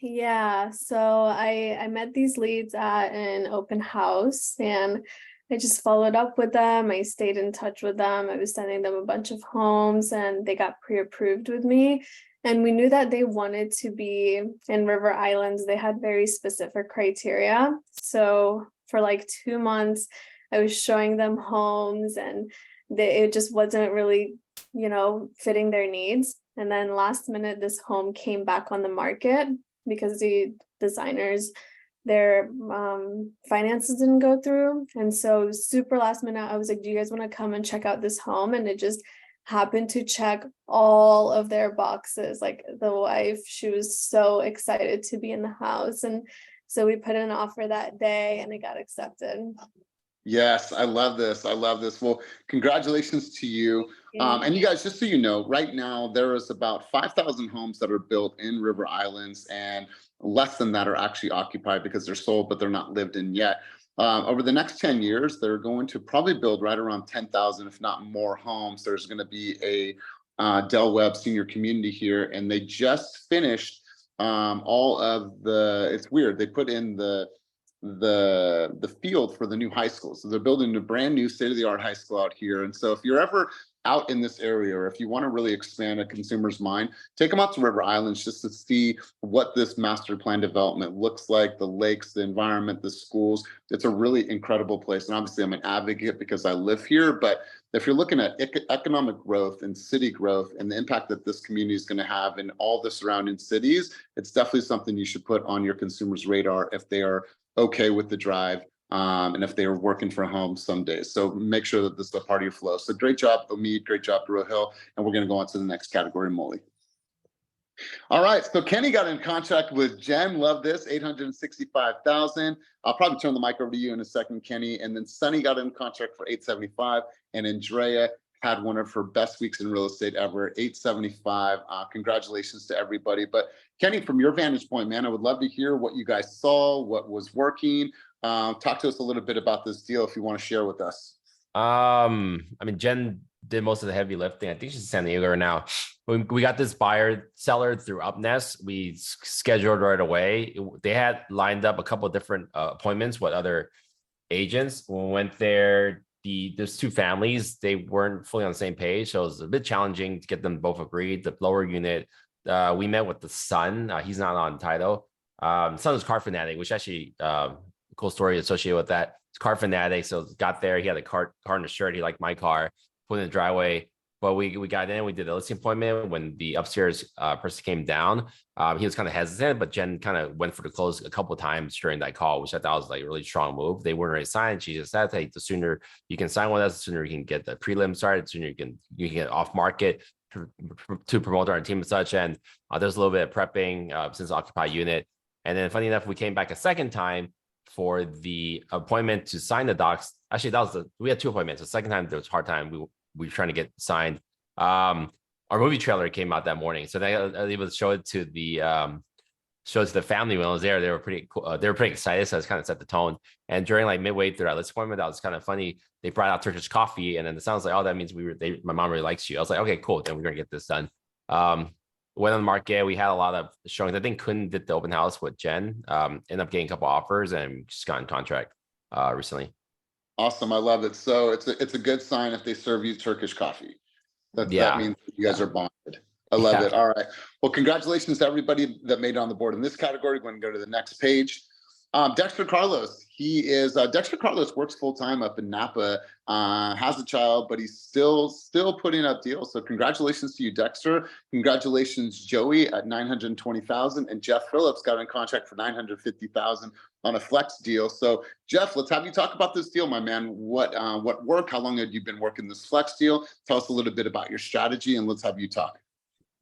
[SPEAKER 15] Yeah, so I met these leads at an open house, and I just followed up with them. I stayed in touch with them. I was sending them a bunch of homes, and they got pre-approved with me. And we knew that they wanted to be in River Islands. They had very specific criteria. So for like 2 months, I was showing them homes, and it just wasn't really, fitting their needs. And then last minute, this home came back on the market because the designers, their finances didn't go through. And so super last minute, I was like, do you guys want to come and check out this home? And it just happened to check all of their boxes. Like the wife, she was so excited to be in the house. And so we put in an offer that day, and it got accepted.
[SPEAKER 1] Yes, I love this. I love this. Well, congratulations to you. And you guys, just so you know, right now there is about 5,000 homes that are built in River Islands, and less than that are actually occupied because they're sold, but they're not lived in yet. Over the next 10 years, they're going to probably build right around 10,000, if not more homes. There's going to be a Del Webb senior community here, and they just finished all of it's weird. They put in the field for the new high school. So they're building a brand new state-of-the-art high school out here. And so if you're ever out in this area, or if you want to really expand a consumer's mind, take them out to River Islands just to see what this master plan development looks like, the lakes, the environment, the schools. It's a really incredible place. And obviously I'm an advocate because I live here, but if you're looking at economic growth and city growth and the impact that this community is going to have in all the surrounding cities, it's definitely something you should put on your consumer's radar if they are okay with the drive, and if they are working from home some days. So make sure that this is a part of your flow. So great job, Omid, great job, Rahil. And we're going to go on to the next category, Molly. All right, so Kenny got in contract with Jen. Love this, $865,000. I'll probably turn the mic over to you in a second, Kenny. And then Sunny got in contract for $875,000, and Andrea had one of her best weeks in real estate ever, $875,000. Congratulations to everybody. But Kenny, from your vantage point, man, I would love to hear what you guys saw, what was working. Talk to us a little bit about this deal if you want to share with us.
[SPEAKER 4] Jen did most of the heavy lifting. I think she's in San Diego right now. We got this seller through UpNest. We scheduled right away. They had lined up a couple of different appointments with other agents. When we went there, there's two families. They weren't fully on the same page, so it was a bit challenging to get them both agreed. The lower unit, we met with the son. He's not on title. Son is car fanatic, which actually cool story associated with that. It's car fanatic, so got there. He had a car in the shirt. He liked my car. Put in the driveway. But we got in. We did a listing appointment. When the upstairs person came down, he was kind of hesitant, but Jen kind of went for the close a couple of times during that call, which I thought was like a really strong move. They weren't ready to sign. She just said, "Hey, the sooner you can sign with us, the sooner you can get the prelim started, the sooner you can get off market to promote our team and such." And there's a little bit of prepping since occupied unit. And then, funny enough, we came back a second time for the appointment to sign the docs. Actually, we had two appointments. The second time there was a hard time. We were trying to get signed. Our movie trailer came out that morning, so they were able to show it to shows the family when I was there, they were pretty cool. They were pretty excited. So it's kind of set the tone. And during like midway through that list appointment, that was kind of funny. They brought out Turkish coffee, and then it sounds like, oh, that means my mom really likes you. I was like, okay, cool. Then we're gonna get this done. Went on the market. We had a lot of showings. I think Kun did the open house with Jen. Ended up getting a couple offers and just got in contract recently.
[SPEAKER 1] Awesome. I love it. So it's a good sign if they serve you Turkish coffee. That means you guys are bonded. I love it. All right. Well, congratulations to everybody that made it on the board in this category. We're going to go to the next page. Dexter Carlos. Dexter Carlos works full time up in Napa, has a child, but he's still putting up deals. So congratulations to you, Dexter. Congratulations, Joey at 920,000, and Jeff Phillips got in contract for 950,000 on a flex deal. So Jeff, let's have you talk about this deal, my man. What worked? How long have you been working this flex deal? Tell us a little bit about your strategy, and let's have you talk.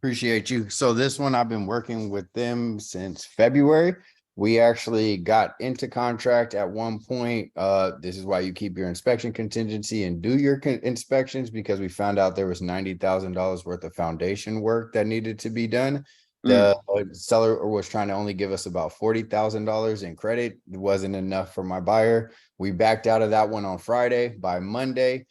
[SPEAKER 16] Appreciate you. So this one, I've been working with them since February. We actually got into contract at one point. This is why you keep your inspection contingency and do your inspections, because we found out there was $90,000 worth of foundation work that needed to be done. The seller was trying to only give us about $40,000 in credit. It wasn't enough for my buyer. We backed out of that one on Friday. By Monday,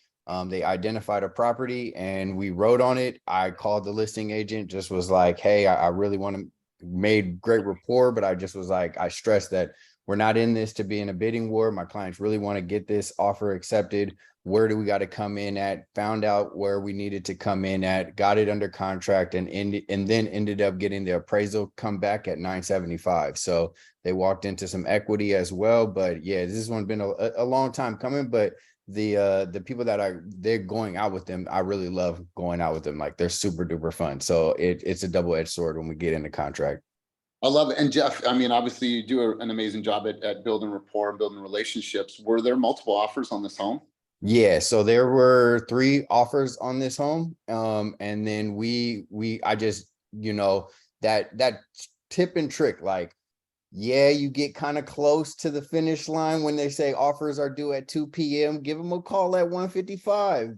[SPEAKER 16] they identified a property and we wrote on it. I called the listing agent, just was like, hey, I really want to, made great rapport, but I just was like, I stressed that we're not in this to be in a bidding war. My clients really want to get this offer accepted. Where do we got to come in at? Found out where we needed to come in at, got it under contract, and then ended up getting the appraisal come back at 975. So they walked into some equity as well. But yeah, this one's been a long time coming, but the people that they're going out with them, I really love going out with them. Like, they're super duper fun. So it's a double-edged sword when we get into contract.
[SPEAKER 1] I love it. And Jeff, I mean, obviously you do an amazing job at building rapport and building relationships. Were there multiple offers on this home?
[SPEAKER 16] Yeah, so there were 3 offers on this home. And then I just, that tip and trick, like, yeah, you get kind of close to the finish line when they say offers are due at 2 p.m. Give them a call at 1:55.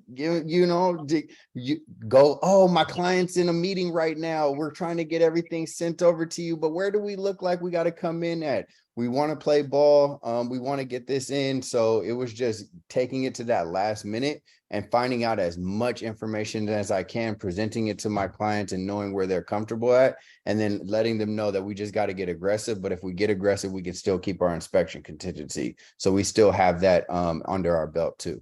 [SPEAKER 16] You go, oh, my client's in a meeting right now. We're trying to get everything sent over to you, but where do we look like we got to come in at? We want to play ball. We want to get this in. So it was just taking it to that last minute and finding out as much information as I can, presenting it to my clients and knowing where they're comfortable at, and then letting them know that we just got to get aggressive. But if we get aggressive, we can still keep our inspection contingency. So we still have that under our belt too.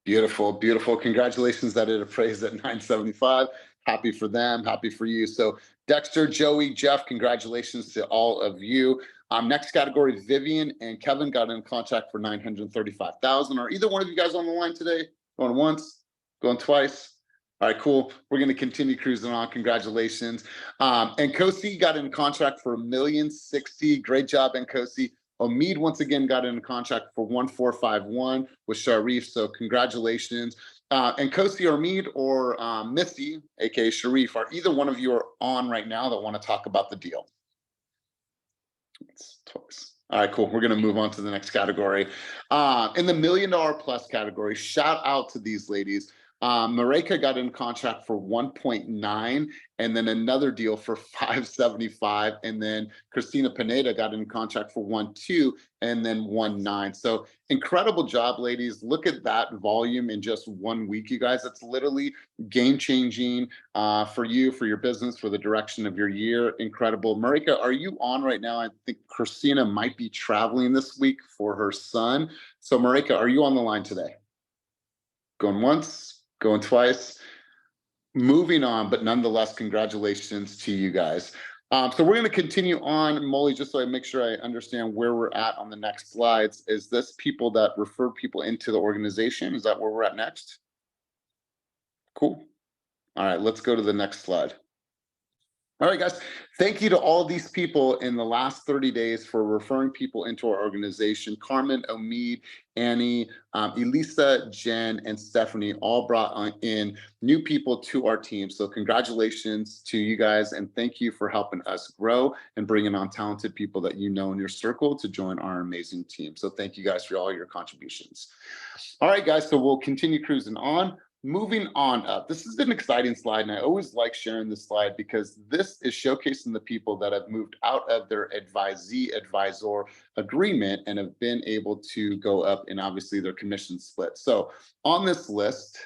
[SPEAKER 1] Beautiful, beautiful. Congratulations that it appraised at 975. Happy for them, happy for you. So Dexter, Joey, Jeff, congratulations to all of you. Next category, Vivian and Kevin got in contract for 935,000. Are either one of you guys on the line today? Going once, going twice? All right, cool. We're going to continue cruising on. Congratulations. And Kosi got in contract for $1,060,000. Great job, Nkosi. Omid once again got in a contract for 1,451 with Sharif. So congratulations. And Kosi, Omid, or Missy, aka Sharif, are either one of you are on right now that want to talk about the deal? It's twice. All right, cool. We're going to move on to the next category. In the $1 million plus category, shout out to these ladies. Mareka got in contract for 1.9, and then another deal for 575, and then Christina Pineda got in contract for 1.2 and then 1.9. So incredible job, ladies. Look at that volume in just 1 week, you guys. It's literally game-changing for you, for your business, for the direction of your year. Incredible. Mareka, are you on right now? I think Christina might be traveling this week for her son. So Mareka, are you on the line today? Going once, going twice, moving on, but nonetheless, congratulations to you guys. So we're going to continue on, Molly, just so I make sure I understand where we're at on the next slides. Is this people that refer people into the organization? Is that where we're at next? Cool. All right, let's go to the next slide. All right, guys, thank you to all these people in the last 30 days for referring people into our organization. Carmen, Omid, Annie, Elisa, Jen, and Stephanie all brought in new people to our team. So congratulations to you guys, and thank you for helping us grow and bringing on talented people that you know in your circle to join our amazing team. So thank you guys for all your contributions. All right, guys, so we'll continue cruising on. moving on up, this is an exciting slide, and I always like sharing this slide because this is showcasing the people that have moved out of their advisee-advisor agreement and have been able to go up in obviously their commission split. So on this list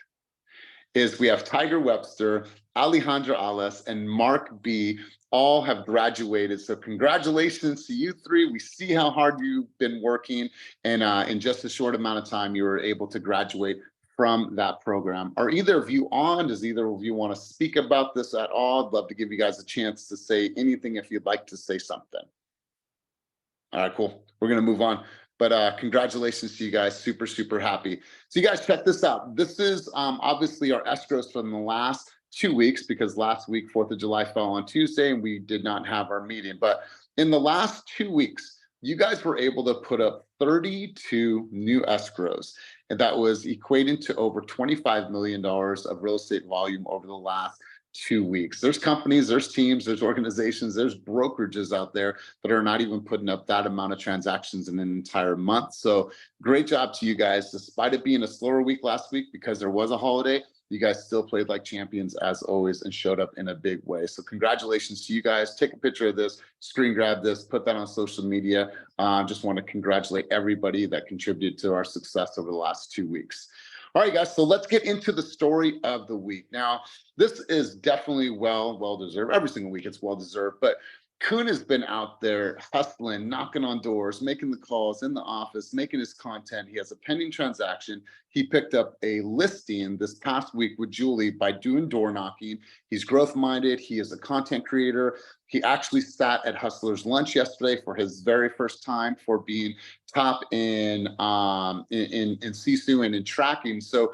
[SPEAKER 1] is we have Tiger Webster, Alejandra Alas, and Mark B. all have graduated. So congratulations to you three. We see how hard you've been working, and in just a short amount of time, you were able to graduate from that program. Are either of you on? Does either of you want to speak about this at all? I'd love to give you guys a chance to say anything if you'd like to say something. All right, cool. We're going to move on. But congratulations to you guys. Super, super happy. So you guys check this out. This is obviously our escrows from the last 2 weeks, because last week, 4th of July fell on Tuesday and we did not have our meeting. But in the last 2 weeks, you guys were able to put up 32 new escrows. And that was equating to over $25 million of real estate volume over the last 2 weeks. There's companies, there's teams, there's organizations, there's brokerages out there that are not even putting up that amount of transactions in an entire month. So great job to you guys. Despite it being a slower week last week because there was a holiday, you guys still played like champions as always and showed up in a big way. So congratulations to you guys. Take a picture of this, screen grab this, put that on social media. Just want to congratulate everybody that contributed to our success over the last 2 weeks. All right, guys, so let's get into the story of the week. Now, this is definitely well-deserved. Every single week it's well-deserved, but Kuhn has been out there hustling, knocking on doors, making the calls in the office, making his content. He has a pending transaction. He picked up a listing this past week with Julie by doing door knocking. He's growth-minded. He is a content creator. He actually sat at Hustler's Lunch yesterday for his very first time for being top in CSU and in tracking. So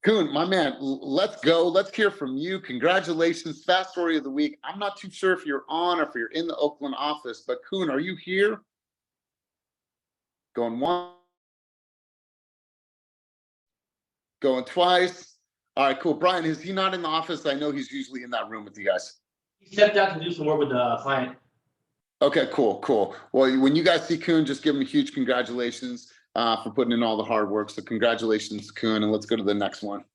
[SPEAKER 1] Kuhn, my man, let's go. Let's hear from you. Congratulations. Fast story of the week. I'm not too sure if you're on or if you're in the Oakland office, but Kuhn, are you here? Going one. Going twice. All right, cool. Brian, is he not in the office? I know he's usually in that room with you guys.
[SPEAKER 17] He stepped out to do some work with the client.
[SPEAKER 1] Okay, cool. Well, when you guys see Kuhn, just give him a huge congratulations for putting in all the hard work. So congratulations, Kuhn, and let's go to the next one.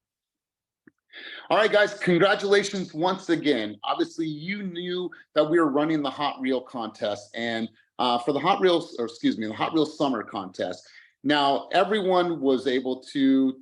[SPEAKER 1] All right, guys, congratulations once again. Obviously, you knew that we were running the Hot Reel contest, and for the Hot Reels, or excuse me, the Hot Reel Summer contest. Now, everyone was able to,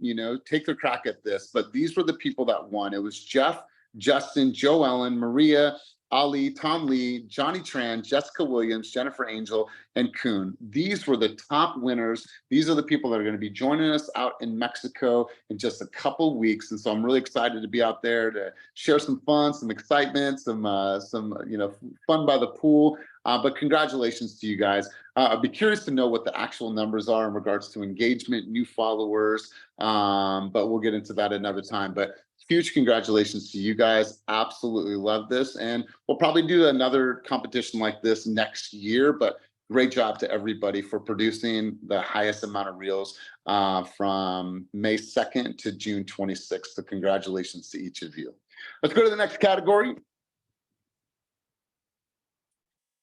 [SPEAKER 1] take their crack at this, but these were the people that won. It was Jeff, Justin, Joe Ellen, Maria, Ali, Tom Lee, Johnny Tran, Jessica Williams, Jennifer Angel, and Kuhn. These were the top winners. These are the people that are going to be joining us out in Mexico in just a couple weeks. And so I'm really excited to be out there to share some fun, some excitement, some fun by the pool. But congratulations to you guys. I'd be curious to know what the actual numbers are in regards to engagement, new followers, but we'll get into that another time. But huge congratulations to you guys. Absolutely love this. And we'll probably do another competition like this next year, but great job to everybody for producing the highest amount of reels from May 2nd to June 26th. So congratulations to each of you. Let's go to the next category.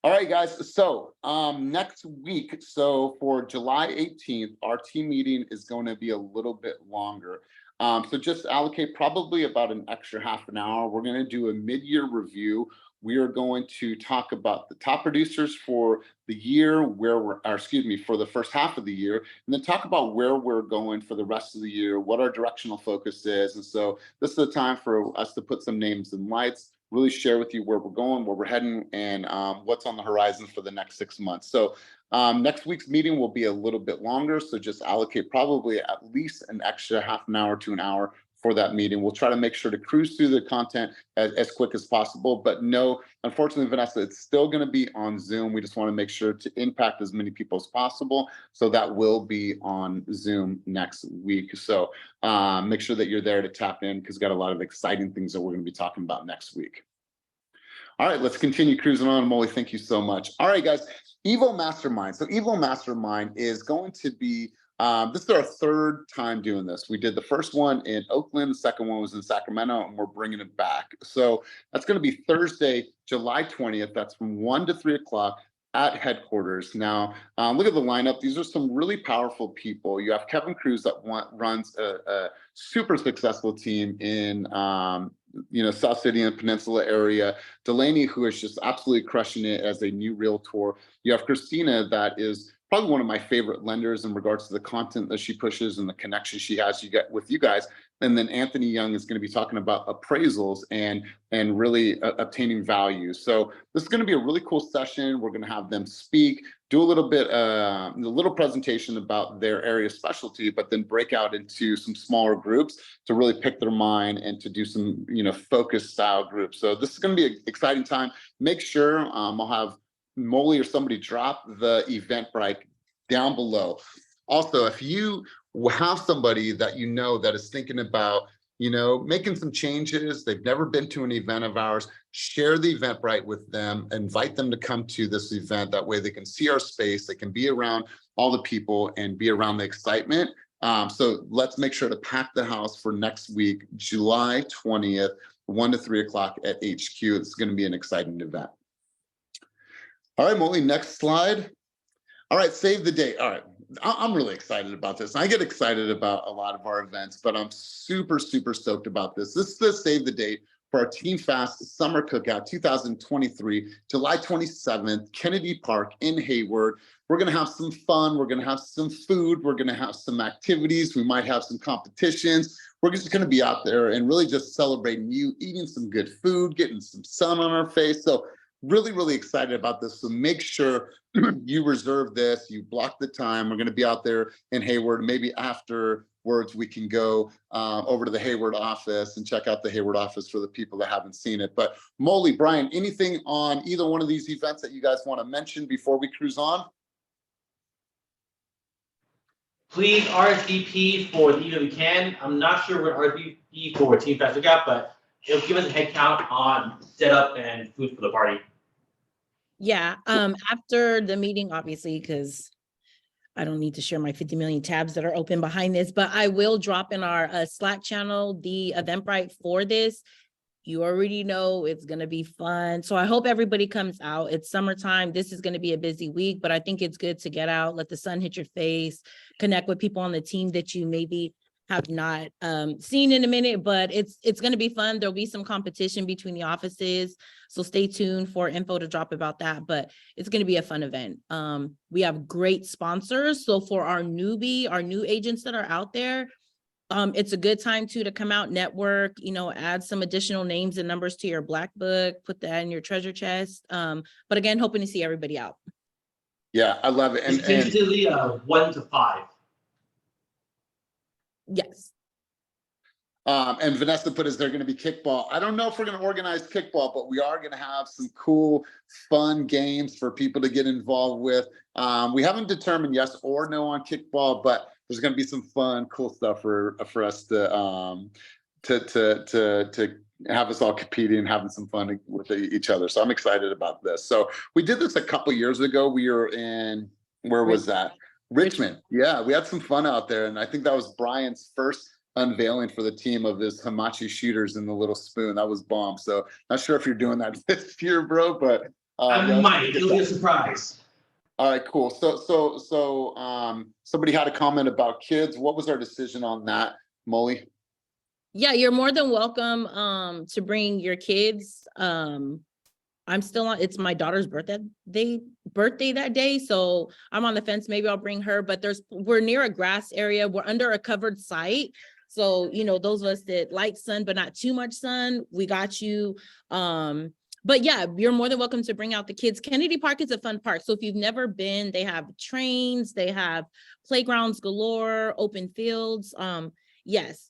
[SPEAKER 1] All right, guys, so next week, so for July 18th, our team meeting is going to be a little bit longer. So just allocate probably about an extra half an hour. We're going to do a mid-year review. We are going to talk about the top producers for the year, for the first half of the year, and then talk about where we're going for the rest of the year, what our directional focus is. And so this is the time for us to put some names and lights, really share with you where we're going, where we're heading, and what's on the horizon for the next 6 months. So next week's meeting will be a little bit longer, so just allocate probably at least an extra half an hour to an hour for that meeting. We'll try to make sure to cruise through the content as quick as possible, but no, unfortunately, Vanessa, it's still going to be on Zoom. We just want to make sure to impact as many people as possible. So that will be on Zoom next week. So make sure that you're there to tap in, because we've got a lot of exciting things that we're going to be talking about next week. All right, let's continue cruising on. Molly, thank you so much. All right, guys, Evo Mastermind. So Evo Mastermind is going to be, this is our third time doing this. We did the first one in Oakland, the second one was in Sacramento, and we're bringing it back. So that's going to be Thursday, July 20th. That's from 1 to 3 o'clock. at headquarters. Now, look at the lineup. These are some really powerful people. You have Kevin Cruz that runs a super successful team in South City and Peninsula area. Delaney, who is just absolutely crushing it as a new realtor. You have Christina, that is probably one of my favorite lenders in regards to the content that she pushes and the connection she has with you guys. And then Anthony Young is going to be talking about appraisals and really obtaining value. So this is going to be a really cool session. We're going to have them speak, do a little presentation about their area of specialty, but then break out into some smaller groups to really pick their mind and to do some focused style groups. So this is going to be an exciting time. Make sure I'll have Molly or somebody drop the Eventbrite down below. Also, if you have somebody that that is thinking about making some changes, they've never been to an event of ours, share the Eventbrite with them, invite them to come to this event. That way they can see our space, they can be around all the people and be around the excitement. So let's make sure to pack the house for next week, July 20th, 1 to 3 o'clock at HQ. It's going to be an exciting event. All right, Molly, next slide. All right, save the date. All right, I'm really excited about this. I get excited about a lot of our events, but I'm super, super stoked about this. This is the save the date for our Team Fast Summer Cookout 2023, July 27th, Kennedy Park in Hayward. We're gonna have some fun. We're gonna have some food. We're gonna have some activities. We might have some competitions. We're just gonna be out there and really just celebrating you, eating some good food, getting some sun on our face. So really, really excited about this. So make sure you reserve this, you block the time. We're going to be out there in Hayward. Maybe afterwards we can go over to the Hayward office and check out the Hayward office for the people that haven't seen it. But Molly, Brian, anything on either one of these events that you guys want to mention before we cruise on?
[SPEAKER 17] Please RSVP for the event we can. I'm not sure what RSVP for Team Fast Cookout, but it'll give us a head count on setup and food for the party.
[SPEAKER 5] Yeah, after the meeting, obviously, because I don't need to share my 50 million tabs that are open behind this, but I will drop in our Slack channel the Eventbrite for this. You already know it's going to be fun. So I hope everybody comes out. It's summertime. This is going to be a busy week, but I think it's good to get out, let the sun hit your face, connect with people on the team that you maybe have not seen in a minute, but it's going to be fun. There'll be some competition between the offices. So stay tuned for info to drop about that, but it's going to be a fun event. We have great sponsors. So for our new agents that are out there, it's a good time to come out, network, add some additional names and numbers to your black book, put that in your treasure chest. But again, hoping to see everybody out.
[SPEAKER 1] Yeah, I love it.
[SPEAKER 17] And tentatively 1 to 5.
[SPEAKER 5] Yes.
[SPEAKER 1] And Vanessa put, is there going to be kickball? I don't know if we're going to organize kickball, but we are going to have some cool, fun games for people to get involved with. We haven't determined yes or no on kickball, but there's going to be some fun, cool stuff for us to have us all competing and having some fun with each other. So I'm excited about this. So we did this a couple years ago. We were in, where was that? Richmond. Yeah, we had some fun out there. And I think that was Brian's first unveiling for the team of his Hamachi shooters in the little spoon. That was bomb. So not sure if you're doing that this year, bro, but
[SPEAKER 17] I might. It'll be a surprise.
[SPEAKER 1] All right, cool. So somebody had a comment about kids. What was our decision on that, Molly?
[SPEAKER 5] Yeah, you're more than welcome to bring your kids. I'm still on, it's my daughter's birthday that day. So I'm on the fence. Maybe I'll bring her, but we're near a grass area. We're under a covered site. So, those of us that like sun, but not too much sun, we got you. But yeah, you're more than welcome to bring out the kids. Kennedy Park is a fun park. So if you've never been, they have trains, they have playgrounds galore, open fields. Yes.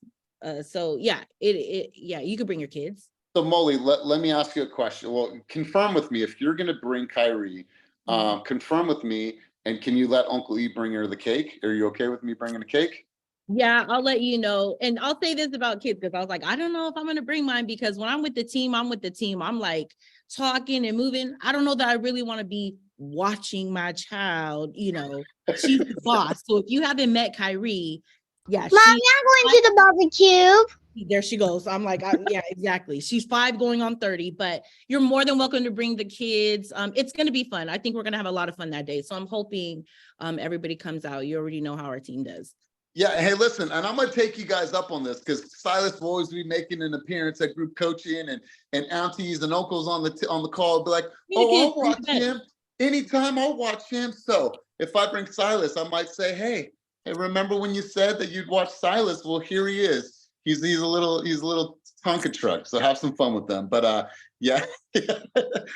[SPEAKER 5] So yeah, you could bring your kids.
[SPEAKER 1] So Molly, let me ask you a question. Well, confirm with me if you're going to bring Kyrie. Confirm with me, and can you let Uncle E bring her the cake? Are you okay with me bringing the cake?
[SPEAKER 5] Yeah, I'll let you know. And I'll say this about kids because I was like, I don't know if I'm going to bring mine because when I'm with the team, I'm like talking and moving. I don't know that I really want to be watching my child. She's the boss. So if you haven't met Kyrie, yeah,
[SPEAKER 18] Mom, you're going to the barbecue.
[SPEAKER 5] There she goes. I'm like, yeah, exactly. She's 5 going on 30, but you're more than welcome to bring the kids. It's going to be fun. I think we're going to have a lot of fun that day. So I'm hoping everybody comes out. You already know how our team does.
[SPEAKER 1] Yeah, hey, listen, and I'm gonna take you guys up on this because Silas will always be making an appearance at group coaching, and aunties and uncles on the call be like, oh, I'll watch him anytime. I'll watch him. So if I bring Silas, I might say, hey, remember when you said that you'd watch Silas? Well, here he is. He's a little Tonka truck. So have some fun with them. But yeah,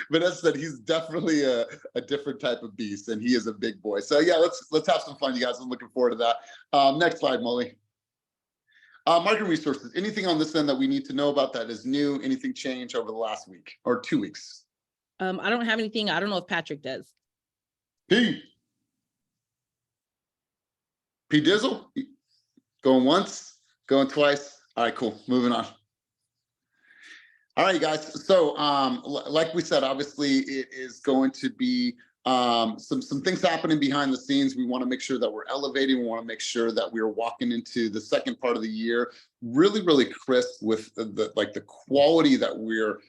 [SPEAKER 1] Vanessa said he's definitely a different type of beast, and he is a big boy. So yeah, let's have some fun, you guys. I'm looking forward to that. Next slide, Molly. Marketing resources. Anything on this end that we need to know about that is new? Anything changed over the last week or 2 weeks?
[SPEAKER 5] I don't have anything. I don't know if Patrick does.
[SPEAKER 1] P Dizzle? Going once, going twice. All right, cool. Moving on. All right, guys. So like we said, obviously it is going to be some things happening behind the scenes. We want to make sure that we're elevating. We want to make sure that we're walking into the second part of the year really crisp with the quality that we're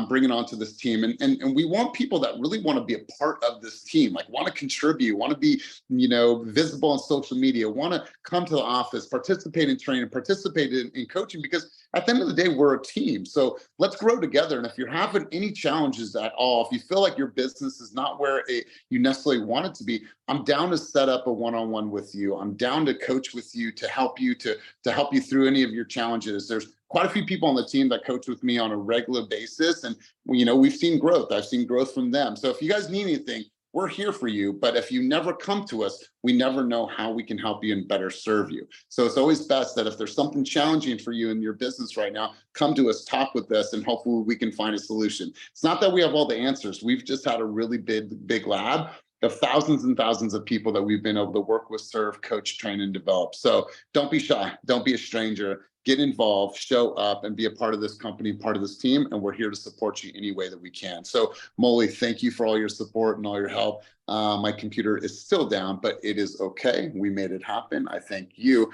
[SPEAKER 1] bringing onto this team. And we want people that really want to be a part of this team, like want to contribute, want to be, visible on social media, want to come to the office, participate in training, participate in coaching, because at the end of the day, we're a team. So let's grow together. And if you're having any challenges at all, if you feel like your business is not where you necessarily want it to be, I'm down to set up a one-on-one with you. I'm down to coach with you to help you through any of your challenges. There's quite a few people on the team that coach with me on a regular basis. And, we've seen growth. I've seen growth from them. So if you guys need anything, we're here for you. But if you never come to us, we never know how we can help you and better serve you. So it's always best that if there's something challenging for you in your business right now, come to us, talk with us, and hopefully we can find a solution. It's not that we have all the answers. We've just had a really big lab of thousands and thousands of people that we've been able to work with, serve, coach, train, and develop. So don't be shy. Don't be a stranger. Get involved, show up, and be a part of this company, part of this team, and we're here to support you any way that we can. So, Molly, thank you for all your support and all your help. My computer is still down, but it is okay. We made it happen. I thank you.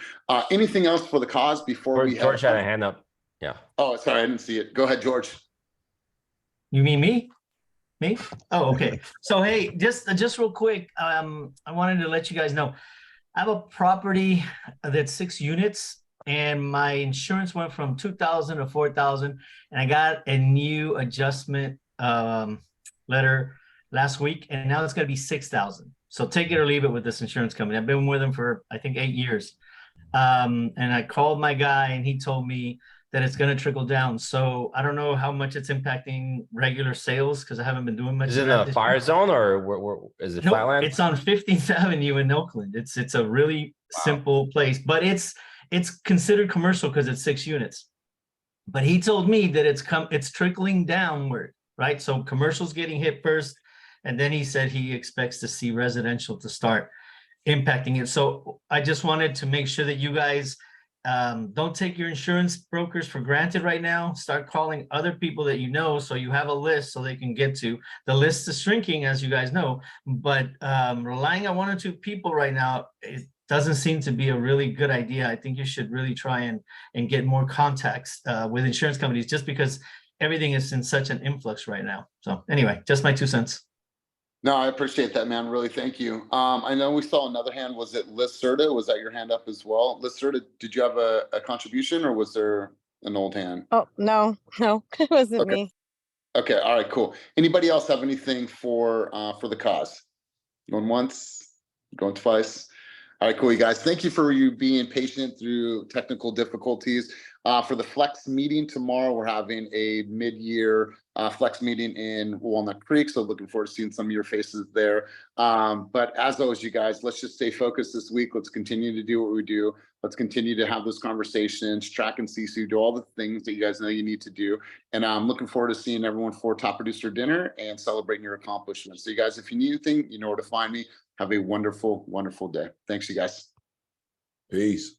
[SPEAKER 1] Anything else for the cause before we
[SPEAKER 4] George had a hand up. Yeah.
[SPEAKER 1] Oh, sorry, I didn't see it. Go ahead, George.
[SPEAKER 7] You mean me? Me? Oh, okay. So, hey, just real quick, I wanted to let you guys know, I have a property that's 6 units. And my insurance went from 2,000 to 4,000, and I got a new adjustment letter last week, and now it's going to be 6,000. So take it or leave it with this insurance company. I've been with them for I think 8 years, and I called my guy, and he told me that it's going to trickle down. So I don't know how much it's impacting regular sales because I haven't been doing much.
[SPEAKER 4] Is it in a fire zone or is it flatland?
[SPEAKER 7] It's on 15th Avenue in Oakland. It's a really simple place, but it's considered commercial because it's 6 units. But he told me that it's trickling downward, right? So commercial's getting hit first, and then he said he expects to see residential to start impacting it. So I just wanted to make sure that you guys don't take your insurance brokers for granted right now. Start calling other people that you know, so you have a list so they can get to. The list is shrinking, as you guys know, but relying on 1 or 2 people right now, it doesn't seem to be a really good idea. I think you should really try and get more contacts with insurance companies, just because everything is in such an influx right now. So anyway, just my 2 cents.
[SPEAKER 1] No, I appreciate that, man. Really, thank you. I know we saw another hand. Was it Liz Serta? Was that your hand up as well? Liz Serta, did you have a contribution, or was there an old hand?
[SPEAKER 18] Oh, no, it wasn't me.
[SPEAKER 1] Okay, all right, cool. Anybody else have anything for the cause? Going once, going twice. All right, cool, you guys. Thank you for you being patient through technical difficulties. For the Flex meeting tomorrow, we're having a mid-year Flex meeting in Walnut Creek, so looking forward to seeing some of your faces there. But as always, you guys, let's just stay focused this week. Let's continue to do what we do. Let's continue to have those conversations, track and CC, do all the things that you guys know you need to do. And I'm looking forward to seeing everyone for Top Producer Dinner and celebrating your accomplishments. So you guys, if you need anything, you know where to find me. Have a wonderful, wonderful day. Thanks, you guys.
[SPEAKER 19] Peace.